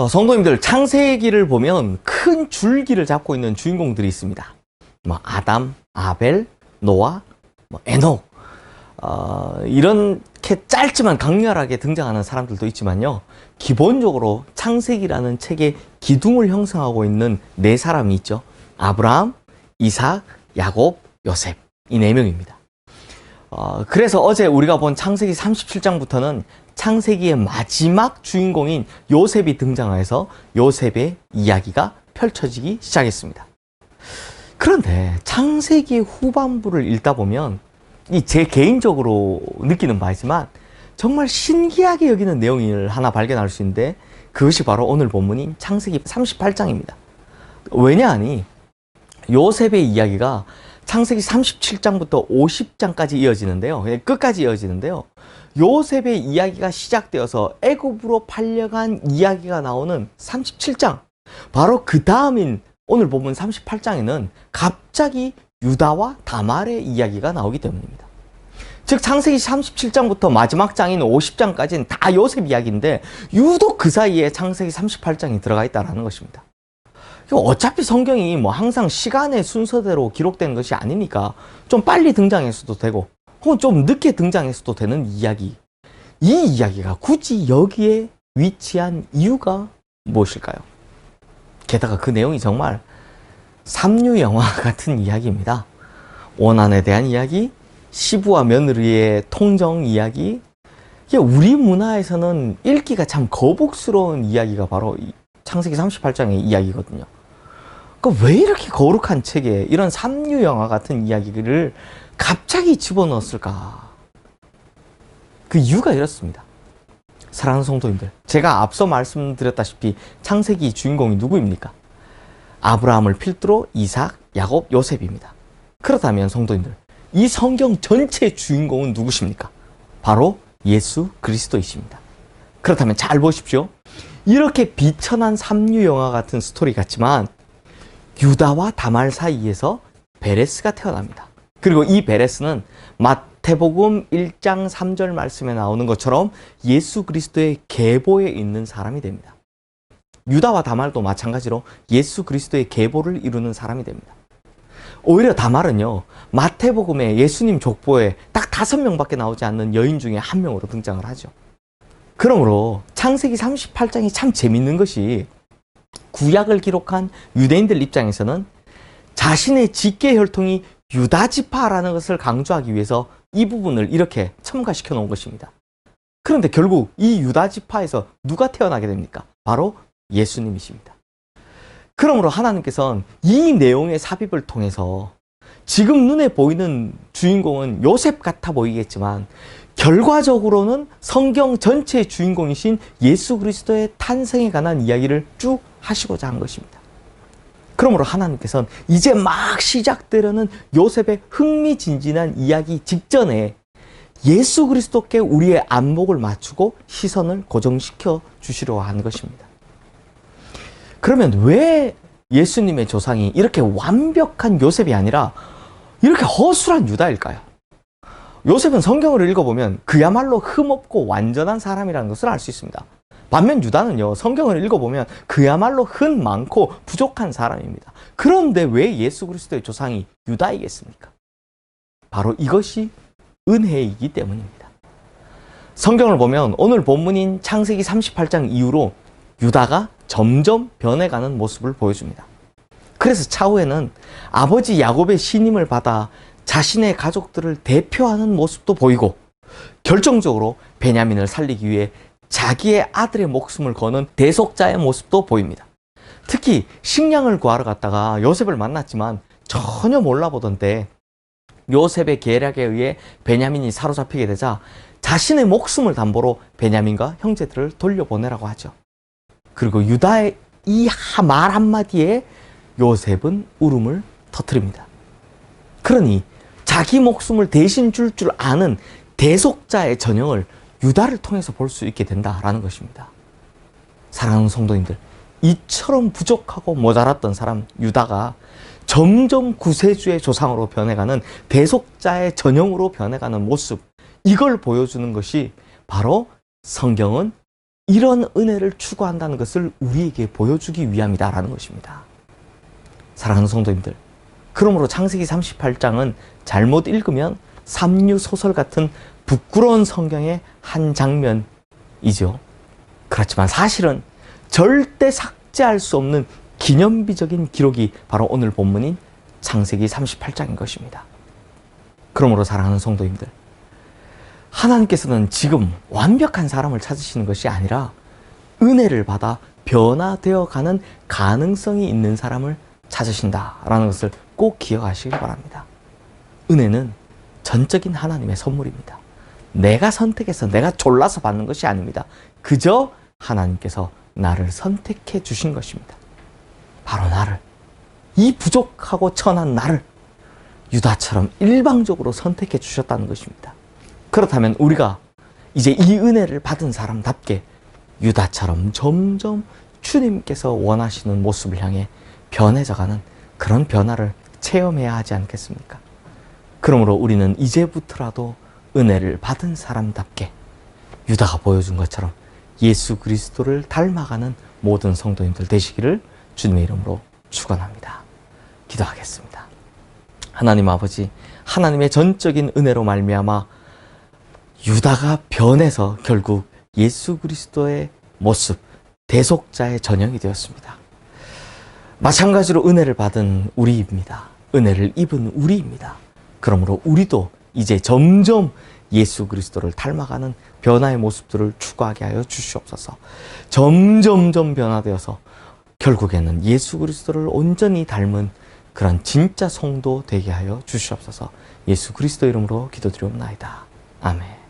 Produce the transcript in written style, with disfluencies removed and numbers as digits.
성도님들, 창세기를 보면 큰 줄기를 잡고 있는 주인공들이 있습니다. 아담, 아벨, 노아, 에녹, 이렇게 짧지만 강렬하게 등장하는 사람들도 있지만요, 기본적으로 창세기라는 책의 기둥을 형성하고 있는 네 사람이 있죠. 아브라함, 이삭, 야곱, 요셉, 이 네 명입니다. 그래서 어제 우리가 본 창세기 37장부터는 창세기의 마지막 주인공인 요셉이 등장해서 요셉의 이야기가 펼쳐지기 시작했습니다. 그런데 창세기의 후반부를 읽다 보면 제 개인적으로 느끼는 바이지만 정말 신기하게 여기는 내용을 하나 발견할 수 있는데, 그것이 바로 오늘 본문인 창세기 38장입니다. 왜냐하니 요셉의 이야기가 창세기 37장부터 50장까지 이어지는데요. 끝까지 이어지는데요. 요셉의 이야기가 시작되어서 애굽으로 팔려간 이야기가 나오는 37장, 바로 그 다음인 오늘 본문 38장에는 갑자기 유다와 다말의 이야기가 나오기 때문입니다. 즉 창세기 37장부터 마지막 장인 50장까지는 다 요셉 이야기인데 유독 그 사이에 창세기 38장이 들어가 있다는 것입니다. 어차피 성경이 항상 시간의 순서대로 기록된 것이 아니니까 좀 빨리 등장했어도 되고 혹은 좀 늦게 등장했어도 되는 이야기, 이 이야기가 굳이 여기에 위치한 이유가 무엇일까요? 게다가 그 내용이 정말 삼류 영화 같은 이야기입니다. 원한에 대한 이야기, 시부와 며느리의 통정 이야기, 우리 문화에서는 읽기가 참 거북스러운 이야기가 바로 창세기 38장의 이야기거든요. 왜 이렇게 거룩한 책에 이런 삼류 영화 같은 이야기를 갑자기 집어넣었을까? 그 이유가 이렇습니다. 사랑하는 성도님들, 제가 앞서 말씀드렸다시피 창세기 주인공이 누구입니까? 아브라함을 필두로 이삭, 야곱, 요셉입니다. 그렇다면 성도님들, 이 성경 전체 주인공은 누구십니까? 바로 예수 그리스도이십니다. 그렇다면 잘 보십시오. 이렇게 비천한 삼류 영화 같은 스토리 같지만 유다와 다말 사이에서 베레스가 태어납니다. 그리고 이 베레스는 마태복음 1장 3절 말씀에 나오는 것처럼 예수 그리스도의 계보에 있는 사람이 됩니다. 유다와 다말도 마찬가지로 예수 그리스도의 계보를 이루는 사람이 됩니다. 오히려 다말은요, 마태복음에 예수님 족보에 딱 5명밖에 나오지 않는 여인 중에 한 명으로 등장을 하죠. 그러므로 창세기 38장이 참 재밌는 것이 구약을 기록한 유대인들 입장에서는 자신의 직계 혈통이 유다지파라는 것을 강조하기 위해서 이 부분을 이렇게 첨가시켜 놓은 것입니다. 그런데 결국 이 유다지파에서 누가 태어나게 됩니까? 바로 예수님이십니다. 그러므로 하나님께서는 이 내용의 삽입을 통해서 지금 눈에 보이는 주인공은 요셉 같아 보이겠지만 결과적으로는 성경 전체의 주인공이신 예수 그리스도의 탄생에 관한 이야기를 쭉 하시고자 한 것입니다. 그러므로 하나님께서는 이제 막 시작되려는 요셉의 흥미진진한 이야기 직전에 예수 그리스도께 우리의 안목을 맞추고 시선을 고정시켜 주시려 한 것입니다. 그러면 왜 예수님의 조상이 이렇게 완벽한 요셉이 아니라 이렇게 허술한 유다일까요? 요셉은 성경을 읽어보면 그야말로 흠없고 완전한 사람이라는 것을 알 수 있습니다. 반면 유다는요, 성경을 읽어보면 그야말로 흠 많고 부족한 사람입니다. 그런데 왜 예수 그리스도의 조상이 유다이겠습니까? 바로 이것이 은혜이기 때문입니다. 성경을 보면 오늘 본문인 창세기 38장 이후로 유다가 점점 변해가는 모습을 보여줍니다. 그래서 차후에는 아버지 야곱의 신임을 받아 자신의 가족들을 대표하는 모습도 보이고 결정적으로 베냐민을 살리기 위해 자기의 아들의 목숨을 거는 대속자의 모습도 보입니다. 특히 식량을 구하러 갔다가 요셉을 만났지만 전혀 몰라보던 때 요셉의 계략에 의해 베냐민이 사로잡히게 되자 자신의 목숨을 담보로 베냐민과 형제들을 돌려보내라고 하죠. 그리고 유다의 이 말 한마디에 요셉은 울음을 터뜨립니다. 그러니 자기 목숨을 대신 줄 아는 대속자의 전형을 유다를 통해서 볼 수 있게 된다라는 것입니다. 사랑하는 성도님들, 이처럼 부족하고 모자랐던 사람 유다가 점점 구세주의 조상으로 변해가는 대속자의 전형으로 변해가는 모습, 이걸 보여주는 것이 바로 성경은 이런 은혜를 추구한다는 것을 우리에게 보여주기 위함이다라는 것입니다. 사랑하는 성도님들, 그러므로 창세기 38장은 잘못 읽으면 삼류소설 같은 부끄러운 성경의 한 장면이죠. 그렇지만 사실은 절대 삭제할 수 없는 기념비적인 기록이 바로 오늘 본문인 창세기 38장인 것입니다. 그러므로 사랑하는 성도님들, 하나님께서는 지금 완벽한 사람을 찾으시는 것이 아니라 은혜를 받아 변화되어 가는 가능성이 있는 사람을 찾으신다라는 것을 꼭 기억하시길 바랍니다. 은혜는 전적인 하나님의 선물입니다. 내가 선택해서 내가 졸라서 받는 것이 아닙니다. 그저 하나님께서 나를 선택해 주신 것입니다. 바로 나를, 이 부족하고 천한 나를 유다처럼 일방적으로 선택해 주셨다는 것입니다. 그렇다면 우리가 이제 이 은혜를 받은 사람답게 유다처럼 점점 주님께서 원하시는 모습을 향해 변해져가는 그런 변화를 체험해야 하지 않겠습니까? 그러므로 우리는 이제부터라도 은혜를 받은 사람답게 유다가 보여준 것처럼 예수 그리스도를 닮아가는 모든 성도님들 되시기를 주님의 이름으로 축원합니다. 기도하겠습니다. 하나님 아버지, 하나님의 전적인 은혜로 말미암아 유다가 변해서 결국 예수 그리스도의 모습, 대속자의 전형이 되었습니다. 마찬가지로 은혜를 받은 우리입니다. 은혜를 입은 우리입니다. 그러므로 우리도 이제 점점 예수 그리스도를 닮아가는 변화의 모습들을 추구하게 하여 주시옵소서. 점점점 변화되어서 결국에는 예수 그리스도를 온전히 닮은 그런 진짜 성도 되게 하여 주시옵소서. 예수 그리스도 이름으로 기도드리옵나이다. 아멘.